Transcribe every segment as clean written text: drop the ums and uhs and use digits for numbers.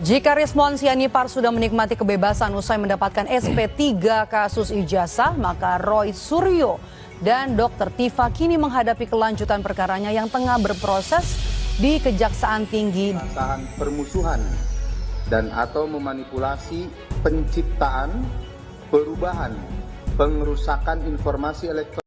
Jika Rismon Sianipar sudah menikmati kebebasan usai mendapatkan SP3 kasus ijazah, maka Roy Suryo dan Dr. Tifa kini menghadapi kelanjutan perkaranya yang tengah berproses di Kejaksaan Tinggi. Permusuhan dan atau memanipulasi penciptaan, perubahan, pengerusakan informasi elektronik.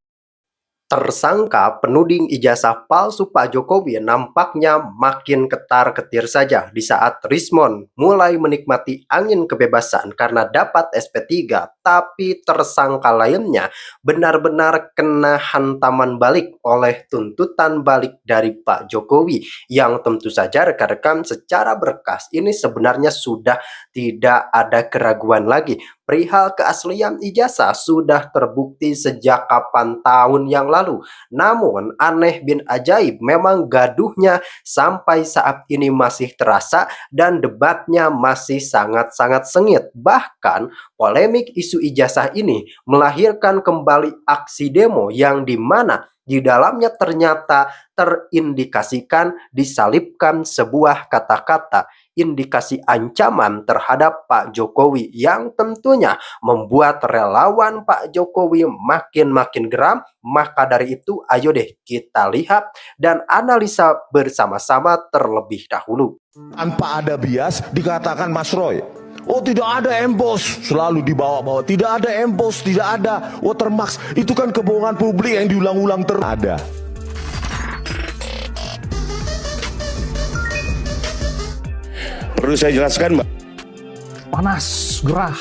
Tersangka penuding ijazah palsu Pak Jokowi nampaknya makin ketar-ketir saja di saat Rismon mulai menikmati angin kebebasan karena dapat SP3, tapi tersangka lainnya benar-benar kena hantaman balik oleh tuntutan balik dari Pak Jokowi yang tentu saja rekan-rekan secara berkas ini sebenarnya sudah tidak ada keraguan lagi. Perihal keaslian ijazah sudah terbukti sejak kapan tahun yang lalu. Namun aneh bin ajaib memang gaduhnya sampai saat ini masih terasa dan debatnya masih sangat-sangat sengit. Bahkan polemik isu ijazah ini melahirkan kembali aksi demo yang dimana di dalamnya ternyata terindikasikan disalipkan sebuah kata-kata indikasi ancaman terhadap Pak Jokowi yang tentunya membuat relawan Pak Jokowi makin geram. Maka dari itu ayo deh kita lihat dan analisa bersama-sama terlebih dahulu. Tanpa ada bias dikatakan Mas Roy, oh tidak ada emboss, selalu dibawa-bawa, tidak ada emboss, tidak ada watermark, itu kan kebohongan publik yang diulang-ulang terus. Ada. Perlu saya jelaskan, Mbak? Panas, gerah.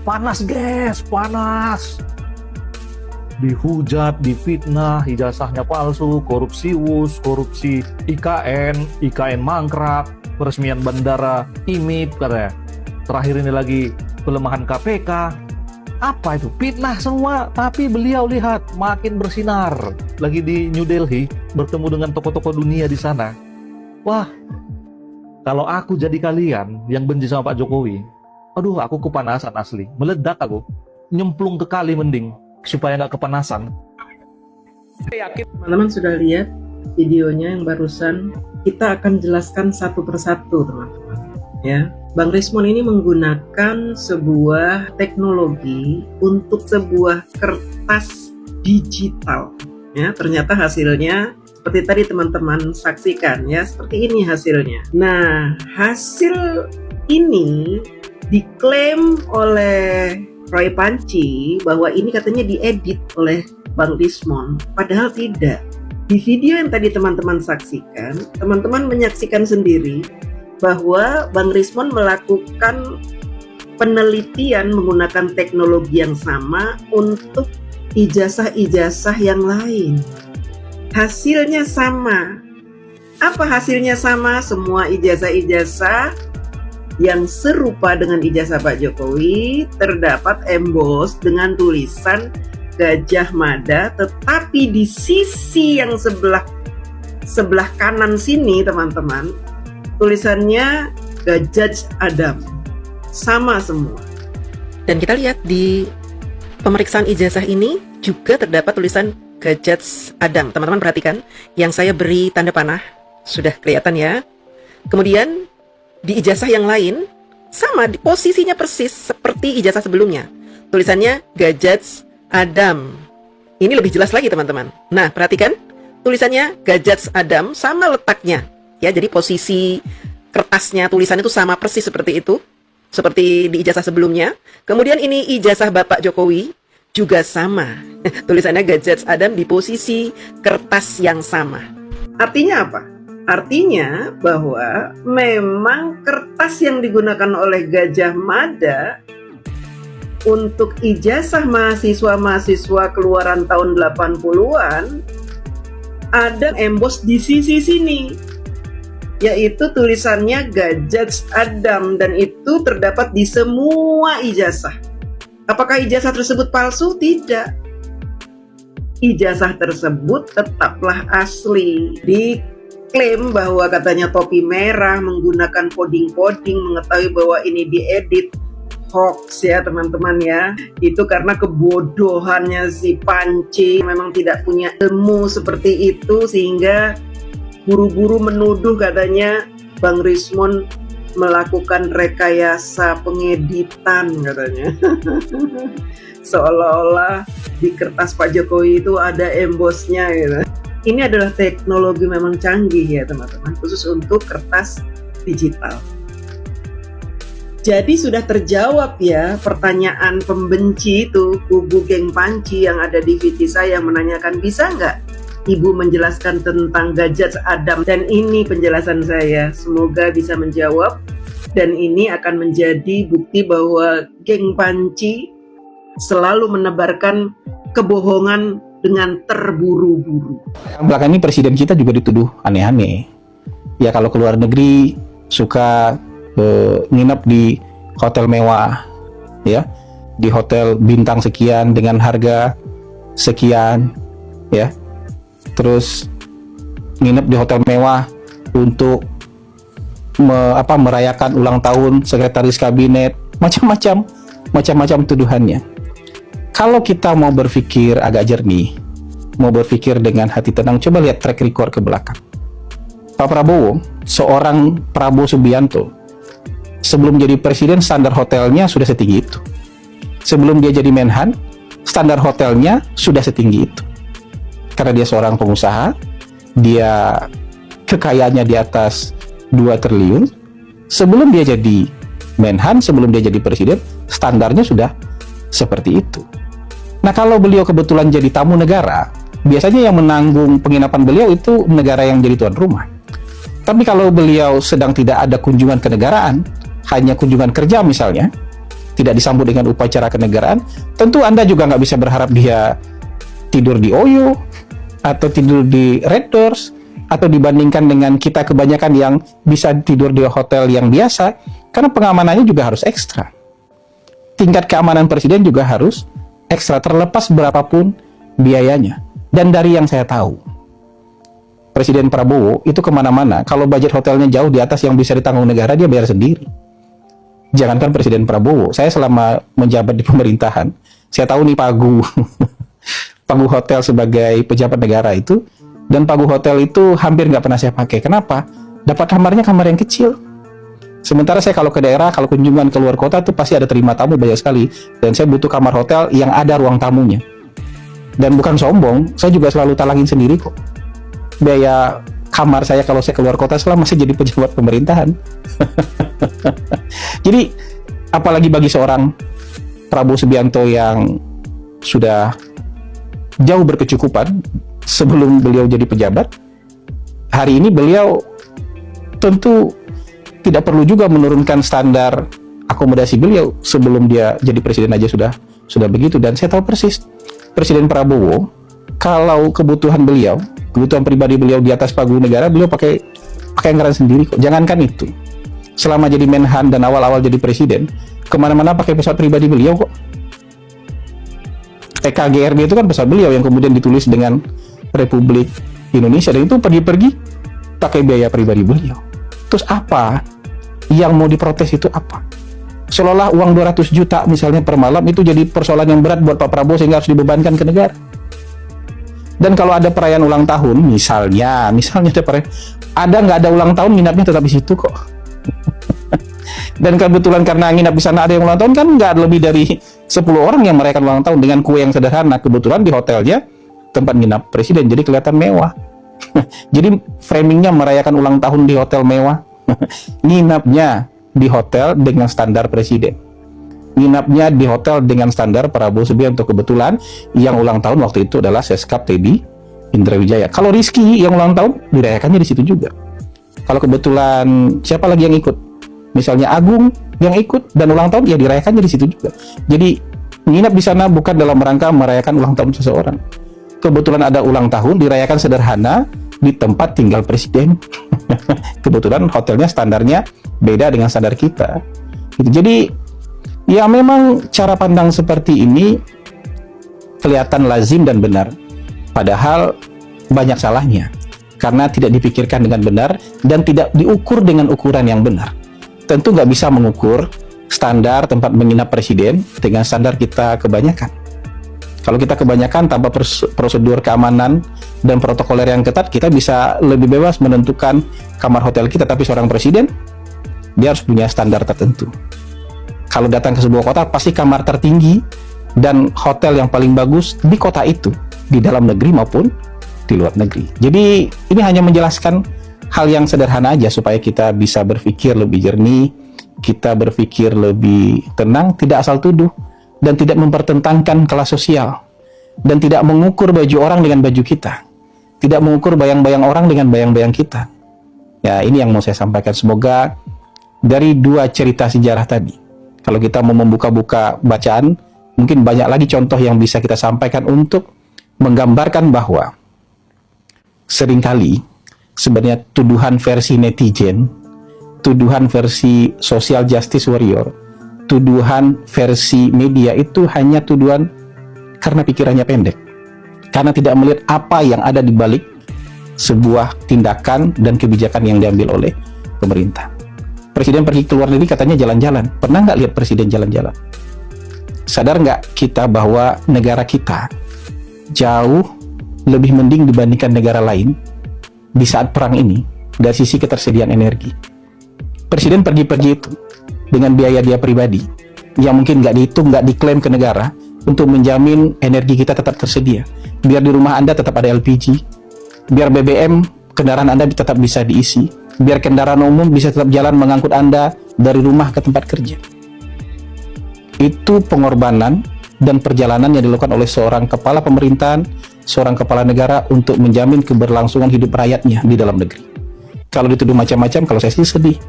Panas, guys, panas. Dihujat, difitnah, ijazahnya palsu, korupsi WUS, korupsi IKN mangkrak, peresmian bandara IMIP katanya. Terakhir ini lagi pelemahan KPK. Apa itu? Fitnah semua, tapi beliau lihat makin bersinar. Lagi di New Delhi, bertemu dengan tokoh-tokoh dunia di sana. Wah, kalau aku jadi kalian yang benci sama Pak Jokowi, aduh aku kepanasan asli, meledak aku, nyemplung ke kali mending, supaya nggak kepanasan. Teman-teman sudah lihat videonya yang barusan, kita akan jelaskan satu persatu teman-teman. Ya, Bang Rismon ini menggunakan sebuah teknologi untuk sebuah kertas digital. Ya, ternyata hasilnya seperti tadi teman-teman saksikan ya, seperti ini hasilnya. Nah, hasil ini diklaim oleh Roy Panci bahwa ini katanya diedit oleh Bang Rismon, padahal tidak. Di video yang tadi teman-teman saksikan, teman-teman menyaksikan sendiri bahwa Bang Rismon melakukan penelitian menggunakan teknologi yang sama untuk ijazah-ijazah yang lain. Hasilnya sama. Apa hasilnya sama? Semua ijazah-ijazah yang serupa dengan ijazah Pak Jokowi terdapat emboss dengan tulisan Gajah Mada, tetapi di sisi yang sebelah kanan sini teman-teman tulisannya Gajah Adam. Sama semua. Dan kita lihat di pemeriksaan ijazah ini juga terdapat tulisan Gajah Adam. Teman-teman perhatikan, yang saya beri tanda panah sudah kelihatan ya. Kemudian di ijazah yang lain sama, posisinya persis seperti ijazah sebelumnya. Tulisannya Gajah Adam. Ini lebih jelas lagi teman-teman. Nah, perhatikan tulisannya Gajah Adam sama letaknya. Ya, jadi posisi kertasnya, tulisannya itu sama persis seperti itu, seperti di ijazah sebelumnya. Kemudian ini ijazah Bapak Jokowi juga sama. Tulisannya Gajah Adam di posisi kertas yang sama. Artinya apa? Artinya bahwa memang kertas yang digunakan oleh Gajah Mada untuk ijazah mahasiswa-mahasiswa keluaran tahun 80-an ada emboss di sisi sini, yaitu tulisannya Gajah Adam, dan itu terdapat di semua ijazah. Apakah ijazah tersebut palsu? Tidak. Ijazah tersebut tetaplah asli. Diklaim bahwa katanya topi merah menggunakan coding-coding, mengetahui bahwa ini diedit. Hoax ya teman-teman ya. Itu karena kebodohannya si Panci, memang tidak punya ilmu seperti itu sehingga buru-buru menuduh katanya Bang Rismon melakukan rekayasa pengeditan katanya. Seolah-olah di kertas Pak Jokowi itu ada embossnya gitu. Ini adalah teknologi memang canggih ya teman-teman, khusus untuk kertas digital. Jadi sudah terjawab ya pertanyaan pembenci itu, kubu geng Panci yang ada di VT saya menanyakan, bisa nggak Ibu menjelaskan tentang gadget Adam? Dan ini penjelasan saya, semoga bisa menjawab. Dan ini akan menjadi bukti bahwa geng Panci selalu menebarkan kebohongan dengan terburu-buru. Belakang ini presiden kita juga dituduh aneh-aneh. Ya kalau keluar negeri suka nginep di hotel mewah, ya, di hotel bintang sekian dengan harga sekian, ya. Terus nginep di hotel mewah untuk merayakan ulang tahun sekretaris kabinet, macam-macam tuduhannya. Kalau kita mau berpikir agak jernih, mau berpikir dengan hati tenang, coba lihat track record ke belakang. Pak Prabowo, seorang Prabowo Subianto, sebelum jadi presiden standar hotelnya sudah setinggi itu. Sebelum dia jadi Menhan, standar hotelnya sudah setinggi itu. Karena dia seorang pengusaha, dia kekayaannya di atas 2 triliun. Sebelum dia jadi Menhan, sebelum dia jadi presiden, standarnya sudah seperti itu. Nah, kalau beliau kebetulan jadi tamu negara, biasanya yang menanggung penginapan beliau itu negara yang jadi tuan rumah. Tapi kalau beliau sedang tidak ada kunjungan kenegaraan, hanya kunjungan kerja misalnya, tidak disambut dengan upacara kenegaraan, tentu Anda juga nggak bisa berharap dia tidur di OYO, atau tidur di Red Doors, atau dibandingkan dengan kita kebanyakan yang bisa tidur di hotel yang biasa, karena pengamanannya juga harus ekstra. Tingkat keamanan presiden juga harus ekstra, terlepas berapapun biayanya. Dan dari yang saya tahu, Presiden Prabowo itu kemana-mana, kalau budget hotelnya jauh di atas yang bisa ditanggung negara, dia bayar sendiri. Jangankan Presiden Prabowo, saya selama menjabat di pemerintahan, saya tahu nih pagu pagu hotel sebagai pejabat negara itu, dan pagu hotel itu hampir nggak pernah saya pakai. Kenapa? Dapat kamarnya kamar yang kecil. Sementara saya kalau ke daerah, kalau kunjungan ke luar kota tuh pasti ada terima tamu banyak sekali, dan saya butuh kamar hotel yang ada ruang tamunya. Dan bukan sombong, saya juga selalu talangin sendiri kok biaya kamar saya kalau saya keluar kota selama saya jadi pejabat pemerintahan. Jadi apalagi bagi seorang Prabowo Subianto yang sudah jauh berkecukupan sebelum beliau jadi pejabat, hari ini beliau tentu tidak perlu juga menurunkan standar akomodasi beliau. Sebelum dia jadi presiden aja sudah begitu. Dan saya tahu persis Presiden Prabowo, kalau kebutuhan beliau, kebutuhan pribadi beliau di atas pagu negara, beliau pakai anggaran sendiri kok. Jangankan itu, selama jadi Menhan dan awal-awal jadi presiden, kemana-mana pakai pesawat pribadi beliau kok. EKGRD itu kan pesawat beliau yang kemudian ditulis dengan Republik Indonesia, dan itu pergi-pergi pakai biaya pribadi beliau. Terus apa yang mau diprotes itu apa? Seolah-olah uang 200 juta misalnya per malam itu jadi persoalan yang berat buat Pak Prabowo sehingga harus dibebankan ke negara. Dan kalau ada perayaan ulang tahun, misalnya ada perayaan, nggak ada ulang tahun, nginapnya tetap di situ kok. Dan kebetulan karena nginap di sana ada yang ulang tahun, kan nggak lebih dari 10 orang yang merayakan ulang tahun dengan kue yang sederhana. Kebetulan di hotelnya tempat nginap presiden, jadi kelihatan mewah. Jadi framingnya merayakan ulang tahun di hotel mewah, nginapnya di hotel dengan standar presiden, nginapnya di hotel dengan standar Prabowo Subianto. Kebetulan yang ulang tahun waktu itu adalah Seskap Teddy Indrawijaya. Kalau Rizky yang ulang tahun dirayakannya di situ juga. Kalau kebetulan siapa lagi yang ikut, misalnya Agung yang ikut dan ulang tahun, ya dirayakannya di situ juga. Jadi nginap di sana bukan dalam rangka merayakan ulang tahun seseorang. Kebetulan ada ulang tahun, dirayakan sederhana di tempat tinggal presiden. Kebetulan hotelnya standarnya beda dengan standar kita. Jadi ya memang cara pandang seperti ini kelihatan lazim dan benar, padahal banyak salahnya karena tidak dipikirkan dengan benar dan tidak diukur dengan ukuran yang benar. Tentu nggak bisa mengukur standar tempat menginap presiden dengan standar kita kebanyakan. Kalau kita kebanyakan tanpa prosedur keamanan dan protokoler yang ketat, kita bisa lebih bebas menentukan kamar hotel kita. Tapi seorang presiden, dia harus punya standar tertentu. Kalau datang ke sebuah kota, pasti kamar tertinggi dan hotel yang paling bagus di kota itu, di dalam negeri maupun di luar negeri. Jadi ini hanya menjelaskan hal yang sederhana aja supaya kita bisa berpikir lebih jernih, kita berpikir lebih tenang, tidak asal tuduh, dan tidak mempertentangkan kelas sosial, dan tidak mengukur baju orang dengan baju kita, tidak mengukur bayang-bayang orang dengan bayang-bayang kita. Ya, ini yang mau saya sampaikan. Semoga dari dua cerita sejarah tadi, kalau kita mau membuka-buka bacaan, mungkin banyak lagi contoh yang bisa kita sampaikan untuk menggambarkan bahwa seringkali sebenarnya tuduhan versi netizen, tuduhan versi social justice warrior, tuduhan versi media itu hanya tuduhan karena pikirannya pendek, karena tidak melihat apa yang ada di balik sebuah tindakan dan kebijakan yang diambil oleh pemerintah. Presiden pergi ke luar negeri katanya jalan-jalan. Pernah nggak lihat presiden jalan-jalan? Sadar nggak kita bahwa negara kita jauh lebih mending dibandingkan negara lain di saat perang ini dari sisi ketersediaan energi? Presiden pergi-pergi itu dengan biaya dia pribadi yang mungkin nggak dihitung, nggak diklaim ke negara untuk menjamin energi kita tetap tersedia. Biar di rumah Anda tetap ada LPG, biar BBM kendaraan Anda tetap bisa diisi, biar kendaraan umum bisa tetap jalan mengangkut Anda dari rumah ke tempat kerja. Itu pengorbanan dan perjalanan yang dilakukan oleh seorang kepala pemerintahan, seorang kepala negara untuk menjamin keberlangsungan hidup rakyatnya di dalam negeri. Kalau dituduh macam-macam, kalau saya sih sedih.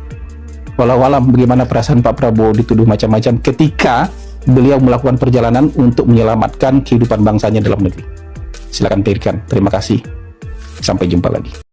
Walau-walau bagaimana perasaan Pak Prabowo dituduh macam-macam ketika beliau melakukan perjalanan untuk menyelamatkan kehidupan bangsanya dalam negeri. Silakan pikirkan. Terima kasih. Sampai jumpa lagi.